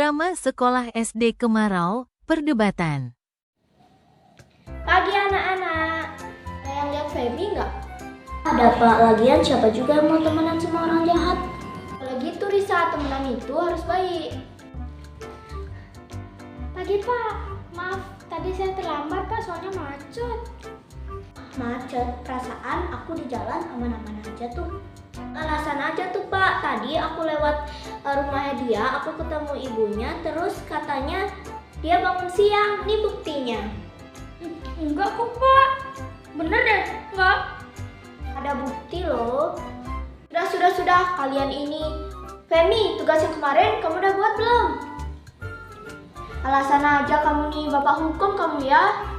Drama Sekolah SD Kemarau, Perdebatan. Pagi anak-anak, ada yang lihat Feby nggak? Ada Pak, lagian siapa juga yang mau temenan sama orang jahat? Kalau gitu Risa, temenan itu harus baik. Pagi Pak, maaf tadi saya terlambat Pak, soalnya macet. Macet, perasaan aku di jalan aman-aman aja tuh. Alasan aja tuh Pak, tadi aku lewat rumahnya dia, aku ketemu ibunya, terus katanya dia bangun siang, ini buktinya. Enggak kok Pak, bener deh, enggak. Ada bukti loh. Sudah, kalian ini. Femi, tugas yang kemarin kamu udah buat belum? Alasan aja kamu nih, bapak hukum kamu ya.